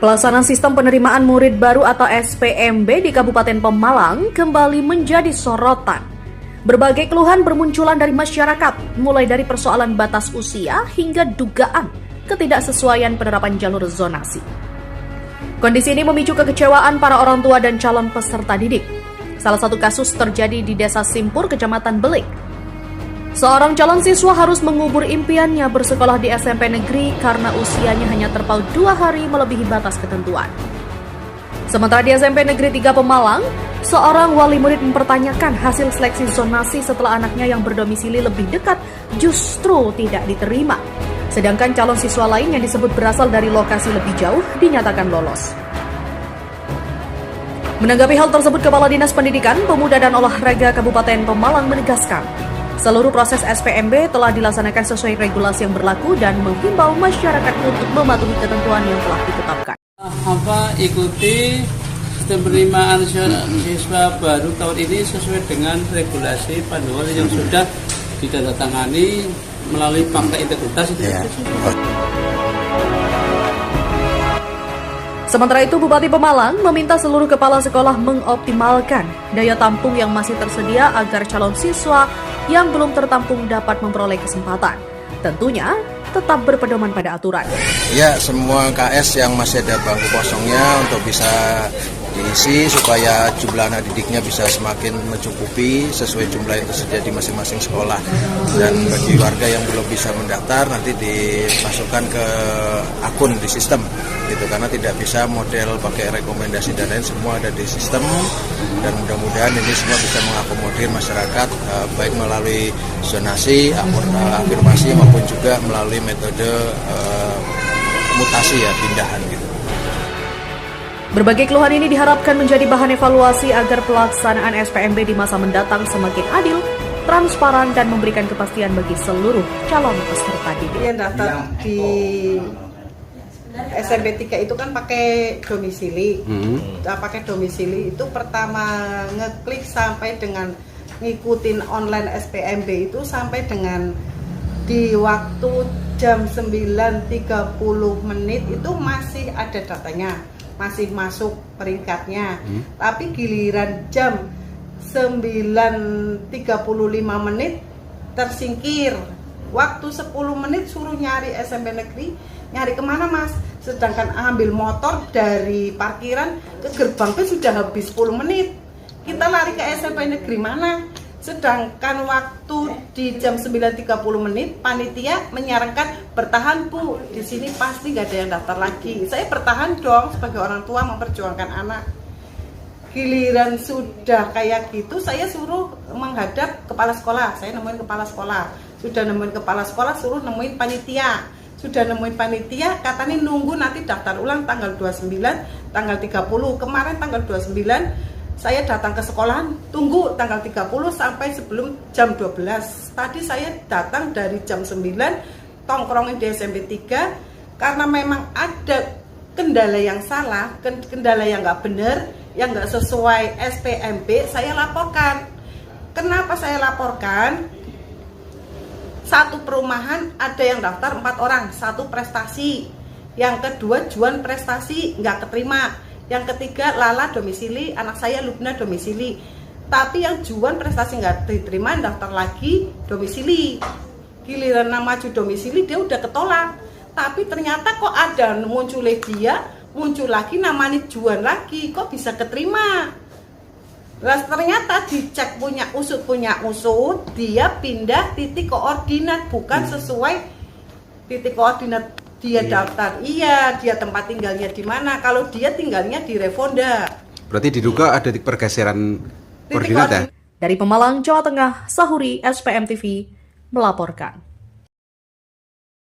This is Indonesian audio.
Pelaksanaan sistem penerimaan murid baru atau SPMB di Kabupaten Pemalang kembali menjadi sorotan. Berbagai keluhan bermunculan dari masyarakat, mulai dari persoalan batas usia hingga dugaan ketidaksesuaian penerapan jalur zonasi. Kondisi ini memicu kekecewaan para orang tua dan calon peserta didik. Salah satu kasus terjadi di Desa Simpur, Kecamatan Belik. Seorang calon siswa harus mengubur impiannya bersekolah di SMP negeri karena usianya hanya terpaut 2 hari melebihi batas ketentuan. Sementara di SMP Negeri 3 Pemalang, seorang wali murid mempertanyakan hasil seleksi zonasi setelah anaknya yang berdomisili lebih dekat justru tidak diterima. Sedangkan calon siswa lain yang disebut berasal dari lokasi lebih jauh dinyatakan lolos. Menanggapi hal tersebut, Kepala Dinas Pendidikan, Pemuda dan Olahraga Kabupaten Pemalang menegaskan, seluruh proses SPMB telah dilaksanakan sesuai regulasi yang berlaku dan menghimbau masyarakat untuk mematuhi ketentuan yang telah ditetapkan. Ikuti sistem penerimaan siswa baru tahun ini sesuai dengan regulasi panduan yang sudah ditandatangani melalui fakta integritas itu. Ya. Sementara itu, Bupati Pemalang meminta seluruh kepala sekolah mengoptimalkan daya tampung yang masih tersedia agar calon siswa yang belum tertampung dapat memperoleh kesempatan. Tentunya tetap berpedoman pada aturan. Ya, semua KS yang masih ada bangku kosongnya untuk bisa diisi supaya jumlah anak didiknya bisa semakin mencukupi sesuai jumlah yang tersedia di masing-masing sekolah. Dan bagi warga yang belum bisa mendaftar nanti dimasukkan ke akun di sistem gitu, karena tidak bisa model pakai rekomendasi dan lain, semua ada di sistem dan mudah-mudahan ini semua bisa mengakomodir masyarakat baik melalui zonasi, afirmasi maupun juga melalui metode mutasi ya, pindahan gitu. Berbagai keluhan ini diharapkan menjadi bahan evaluasi agar pelaksanaan SPMB di masa mendatang semakin adil, transparan, dan memberikan kepastian bagi seluruh calon peserta didik. Yang daftar di SMP 3 itu kan pakai domisili. Pakai domisili itu pertama ngeklik sampai dengan ngikutin online SPMB itu sampai dengan di waktu jam 9.30 itu masih ada datanya, masih masuk peringkatnya. Tapi giliran jam 9.35 tersingkir. Waktu 10 menit suruh nyari SMP negeri, nyari kemana mas? Sedangkan ambil motor dari parkiran ke gerbang itu sudah habis 10 menit. Kita lari ke SMP negeri mana? Sedangkan waktu di jam 9.30 panitia menyarankan bertahan bu, di sini pasti gak ada yang daftar lagi. Saya bertahan dong sebagai orang tua memperjuangkan anak. Giliran sudah kayak gitu, saya suruh menghadap kepala sekolah. Saya nemuin kepala sekolah. Sudah nemuin kepala sekolah, suruh nemuin panitia. Sudah nemuin panitia, katanya nunggu nanti daftar ulang tanggal 29, tanggal 30. Kemarin tanggal 29, saya datang ke sekolahan, tunggu tanggal 30 sampai sebelum jam 12. Tadi saya datang dari jam 9, tongkrongin di SMP 3, karena memang ada kendala yang salah, kendala yang nggak benar, yang nggak sesuai SPMB, saya laporkan. Kenapa saya laporkan? Satu perumahan ada yang daftar 4 orang, 1 prestasi. Yang kedua Juan prestasi, nggak keterima. Yang ketiga Lala domisili, anak saya Lubna domisili. Tapi yang Juan prestasi nggak diterima, daftar lagi domisili. Giliran nama maju domisili dia udah ketolak. Tapi ternyata kok ada muncul dia, muncul lagi namanya Juan lagi, kok bisa keterima? Ternyata dicek punya usut, dia pindah titik koordinat, bukan sesuai titik koordinat dia daftar. Iya, dia tempat tinggalnya di mana? Kalau dia tinggalnya di Refonda. Berarti diduga ada pergeseran koordinat ya? Dari Pemalang, Jawa Tengah, Sahuri, SPM TV melaporkan.